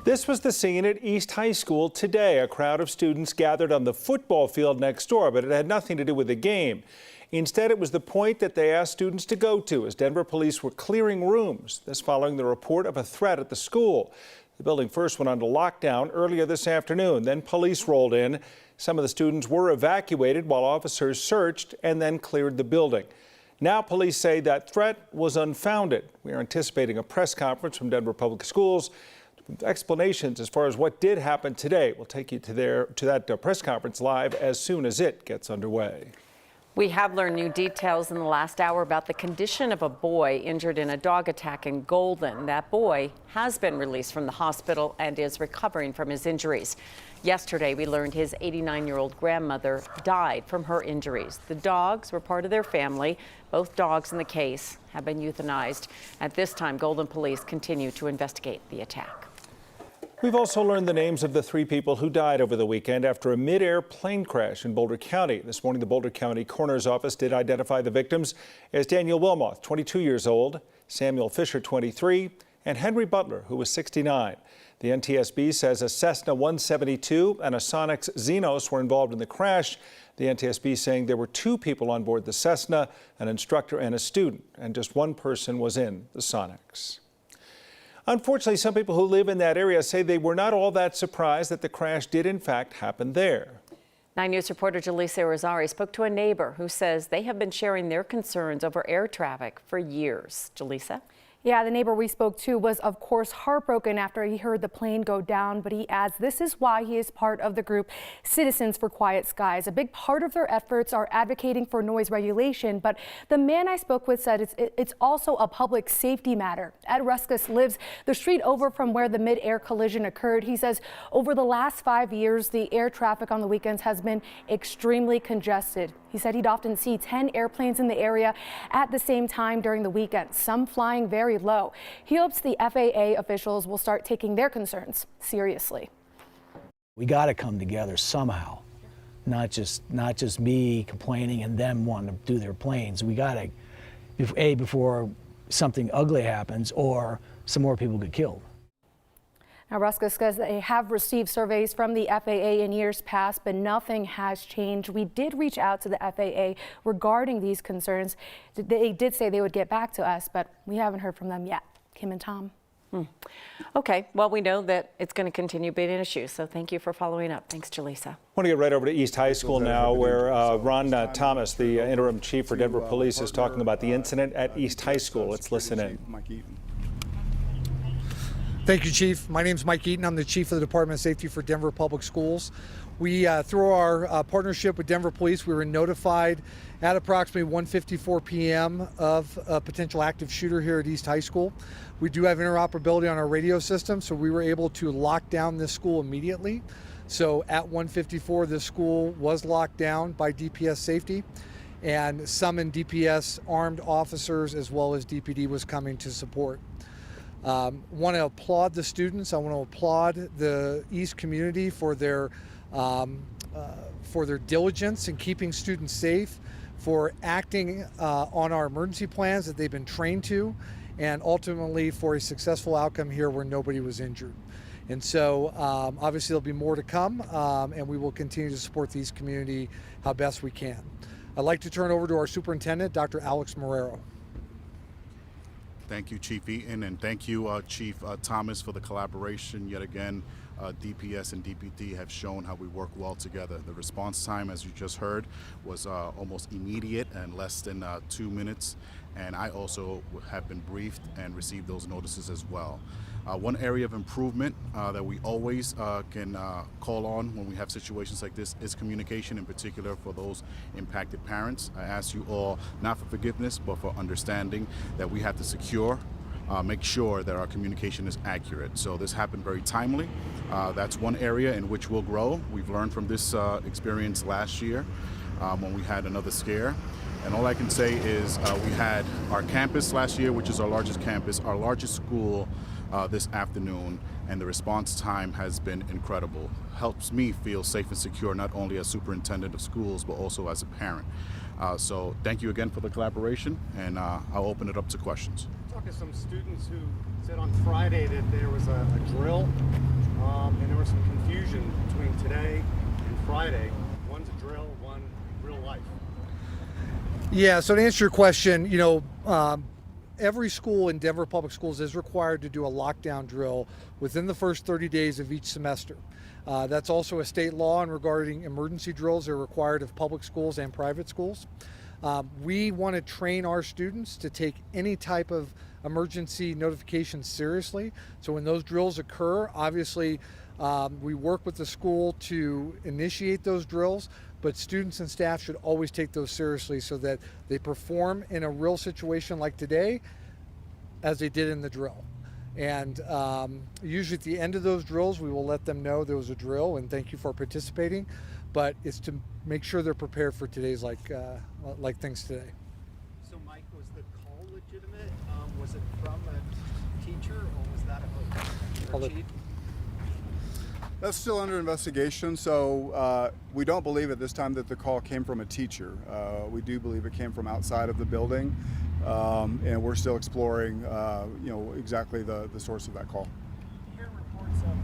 This was the scene at East High School today. A crowd of students gathered on the football field next door, but it had nothing to do with the game. Instead, it was the point that they asked students to go to as Denver police were clearing rooms. This following the report of a threat at the school. The building first went under lockdown earlier this afternoon. Then police rolled in. Some of the students were evacuated while officers searched and then cleared the building. Now police say that threat was unfounded. We are anticipating a press conference from Denver Public Schools. Explanations as far as what did happen today. We'll take you to that press conference live as soon as it gets underway. We have learned new details in the last hour about the condition of a boy injured in a dog attack in Golden. That boy has been released from the hospital and is recovering from his injuries. Yesterday, we learned his 89-year-old grandmother died from her injuries. The dogs were part of their family. Both dogs in the case have been euthanized. At this time, Golden police continue to investigate the attack. We've also learned the names of the 3 people who died over the weekend after a mid-air plane crash in Boulder County. This morning, the Boulder County Coroner's office did identify the victims as Daniel Wilmoth, 22 years old, Samuel Fisher, 23, and Henry Butler, who was 69. The NTSB says a Cessna 172 and a Sonex Xenos were involved in the crash. The NTSB saying there were 2 people on board the Cessna, an instructor and a student, and just 1 person was in the Sonex. Unfortunately, some people who live in that area say they were not all that surprised that the crash did in fact happen there. 9 News reporter Jaleesa Rosari spoke to a neighbor who says they have been sharing their concerns over air traffic for years. Jaleesa? Yeah, the neighbor we spoke to was, of course, heartbroken after he heard the plane go down, but he adds this is why he is part of the group Citizens for Quiet Skies. A big part of their efforts are advocating for noise regulation, but the man I spoke with said it's also a public safety matter. Ed Ruskus lives the street over from where the mid-air collision occurred. He says over the last 5 years, the air traffic on the weekends has been extremely congested. He said he'd often see 10 airplanes in the area at the same time during the weekend, some flying very low. He hopes the FAA officials will start taking their concerns seriously. We got to come together somehow, not just me complaining and them wanting to do their planes. We got to, before something ugly happens or some more people get killed. Now, Ruskus says they have received surveys from the FAA in years past, but nothing has changed. We did reach out to the FAA regarding these concerns. They did say they would get back to us, but we haven't heard from them yet. Kim and Tom. Okay, well, we know that it's going to continue being an issue, so thank you for following up. Thanks, Jaleesa. I want to get right over to East High School now, where Ron Thomas, the interim chief for Denver Police, is talking about the incident at East High School. Let's listen in. Thank you, Chief. My name is Mike Eaton. I'm the Chief of the Department of Safety for Denver Public Schools. We, through our partnership with Denver Police, we were notified at approximately 1:54 p.m. of a potential active shooter here at East High School. We do have interoperability on our radio system, so we were able to lock down this school immediately. So at 1:54, this school was locked down by DPS safety, and summoned DPS armed officers as well as DPD was coming to support. Want to applaud the students. I want to applaud the East community for their diligence in keeping students safe, for acting on our emergency plans that they've been trained to, and ultimately for a successful outcome here where nobody was injured. And so obviously there'll be more to come, and we will continue to support the East community how best we can. I'd like to turn it over to our superintendent, Dr. Alex Marrero. Thank you, Chief Eaton, and thank you, Chief Thomas, for the collaboration. Yet again, DPS and DPD have shown how we work well together. The response time, as you just heard, was almost immediate and less than 2 minutes. And I also have been briefed and received those notices as well. One area of improvement that we always can call on when we have situations like this is communication, in particular for those impacted parents. I ask you all, not for forgiveness, but for understanding that we have to secure, make sure that our communication is accurate. So this happened very timely. That's one area in which we'll grow. We've learned from this experience last year when we had another scare. And all I can say is we had our campus last year, which is our largest campus, our largest school this afternoon, and the response time has been incredible. Helps me feel safe and secure, not only as superintendent of schools, but also as a parent. So thank you again for the collaboration, and I'll open it up to questions. talked to some students who said on Friday that there was a drill, and there was some confusion between today and Friday. One's a drill, one real life. Yeah, so to answer your question, every school in Denver Public Schools is required to do a lockdown drill within the first 30 days of each semester. That's also a state law, and regarding emergency drills, they're required of public schools and private schools. We want to train our students to take any type of emergency notification seriously. So when those drills occur, obviously we work with the school to initiate those drills, but students and staff should always take those seriously so that they perform in a real situation like today as they did in the drill. And usually at the end of those drills, we will let them know there was a drill and thank you for participating. But it's to make sure they're prepared for today's like things today. So Mike, was the call legitimate? Was it from a teacher or was that a hoax? That's still under investigation, so we don't believe at this time that the call came from a teacher. We do believe it came from outside of the building, and we're still exploring, exactly the source of that call. You hear reports of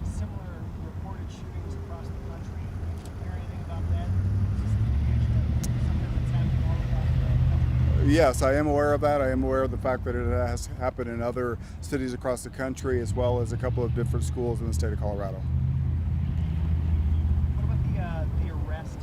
similar reported shootings across the country. Do you hear anything about that? Is this an indication of something that's happening all across the country? Yes, I am aware of that. I am aware of the fact that it has happened in other cities across the country, as well as a couple of different schools in the state of Colorado. The arrest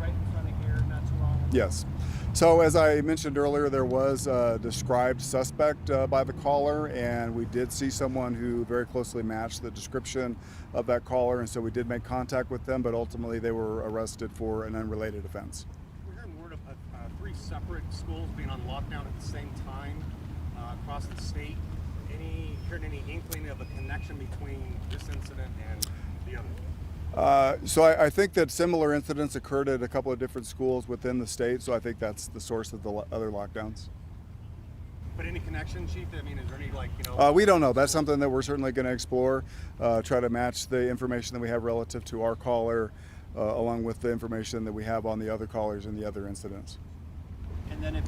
right in front of here not too long ago? Yes. So as I mentioned earlier, there was a described suspect by the caller, and we did see someone who very closely matched the description of that caller, and so we did make contact with them, but ultimately they were arrested for an unrelated offense. We're hearing word of 3 separate schools being on lockdown at the same time across the state. Heard any inkling of a connection between this incident and the other? So I think that similar incidents occurred at a couple of different schools within the state, so I think that's the source of the other lockdowns. But any connection, Chief? I mean, is there any we don't know. That's something that we're certainly going to explore, try to match the information that we have relative to our caller, along with the information that we have on the other callers and the other incidents. And then if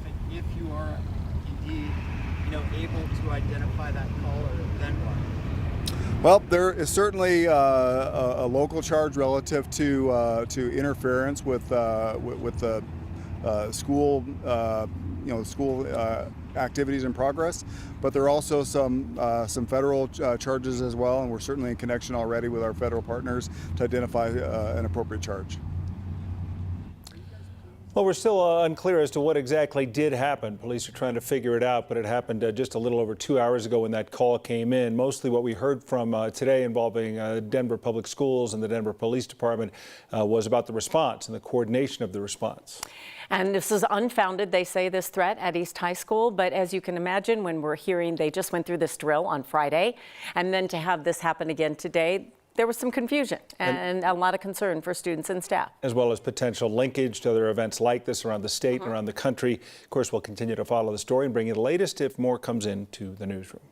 you are indeed, able to identify that caller, then what? Well, there is certainly a local charge relative to interference with the school, school activities in progress. But there are also some federal charges as well, and we're certainly in connection already with our federal partners to identify an appropriate charge. Well, we're still unclear as to what exactly did happen. Police are trying to figure it out, but it happened just a little over 2 hours ago when that call came in. Mostly what we heard from today involving Denver Public Schools and the Denver Police Department was about the response and the coordination of the response. And this is unfounded, they say, this threat at East High School. But as you can imagine, when we're hearing they just went through this drill on Friday, and then to have this happen again today, there was some confusion and a lot of concern for students and staff. As well as potential linkage to other events like this around the state and around the country. Of course, we'll continue to follow the story and bring you the latest if more comes into the newsroom.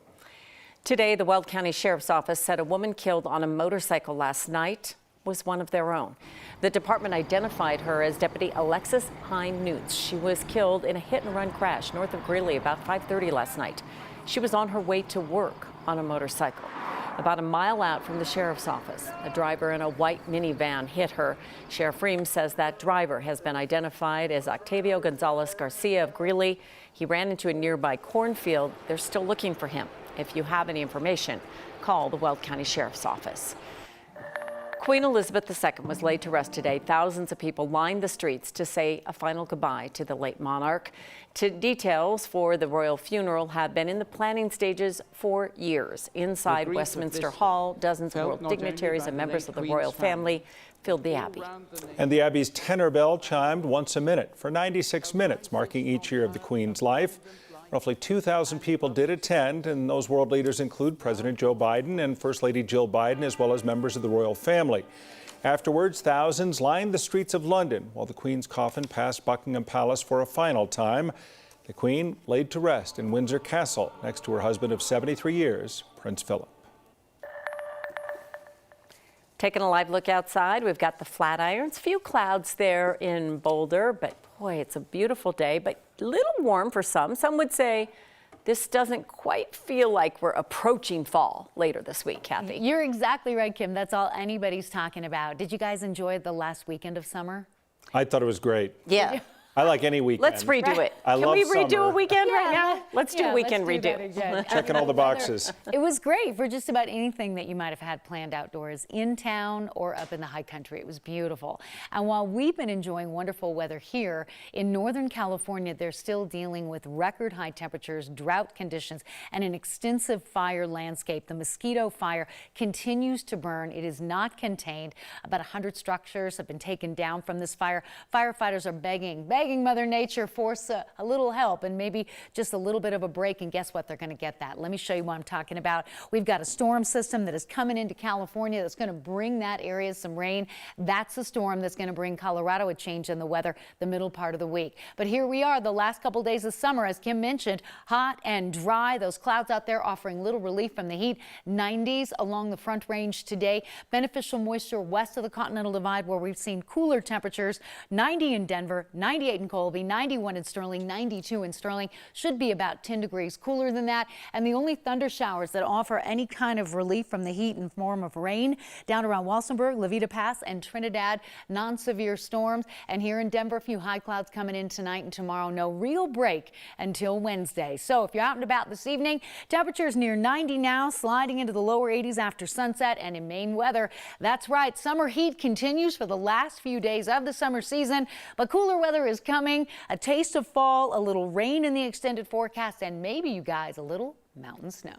Today, the Weld County Sheriff's Office said a woman killed on a motorcycle last night was one of their own. The department identified her as Deputy Alexis Heim-Newts. She was killed in a hit-and-run crash north of Greeley about 5:30 last night. She was on her way to work on a motorcycle. About a mile out from the sheriff's office, a driver in a white minivan hit her. Sheriff Reams says that driver has been identified as Octavio Gonzalez Garcia of Greeley. He ran into a nearby cornfield. They're still looking for him. If you have any information, call the Weld County Sheriff's Office. Queen Elizabeth II was laid to rest today. Thousands of people lined the streets to say a final goodbye to the late monarch. Details for the royal funeral have been in the planning stages for years. Inside Westminster Hall, dozens of world dignitaries and members of the royal family filled the Abbey. And the Abbey's tenor bell chimed once a minute for 96 minutes, marking each year of the Queen's life. Roughly 2,000 people did attend, and those world leaders include President Joe Biden and First Lady Jill Biden, as well as members of the royal family. Afterwards, thousands lined the streets of London while the Queen's coffin passed Buckingham Palace for a final time. The Queen laid to rest in Windsor Castle next to her husband of 73 years, Prince Philip. Taking a live look outside, we've got the Flatirons. Few clouds there in Boulder, but boy, it's a beautiful day, but a little warm for some. Some would say this doesn't quite feel like we're approaching fall later this week, Kathy. You're exactly right, Kim. That's all anybody's talking about. Did you guys enjoy the last weekend of summer? I thought it was great. Yeah. I like any weekend. Let's redo it. I Can love we redo summer. a weekend right now? Let's do a weekend let's do redo. that again. Checking all the boxes. It was great for just about anything that you might have had planned outdoors, in town or up in the high country. It was beautiful. And while we've been enjoying wonderful weather here, in Northern California, they're still dealing with record high temperatures, drought conditions, and an extensive fire landscape. The mosquito fire continues to burn. It is not contained. About 100 structures have been taken down from this fire. Firefighters are begging Mother Nature for a little help and maybe just a little bit of a break, and guess what? They're going to get that. Let me show you what I'm talking about. We've got a storm system that is coming into California that's going to bring that area some rain. That's the storm that's going to bring Colorado a change in the weather the middle part of the week. But here we are, the last couple days of summer, as Kim mentioned, hot and dry. Those clouds out there offering little relief from the heat. 90s along the Front Range today. Beneficial moisture west of the Continental Divide, where we've seen cooler temperatures. 90 in Denver, 98 in Colby, 91 in Sterling, 92 in Sterling. Should be about 10 degrees cooler than that. And the only thunder showers that offer any kind of relief from the heat in form of rain down around Walsenburg, La Veta Pass, and Trinidad. Non-severe storms. And here in Denver, a few high clouds coming in tonight and tomorrow. No real break until Wednesday. So if you're out and about this evening, temperatures near 90 now, sliding into the lower 80s after sunset. And in Maine weather, that's right, summer heat continues for the last few days of the summer season, but cooler weather is coming. A taste of fall, a little rain in the extended forecast, and maybe, you guys, a little mountain snow.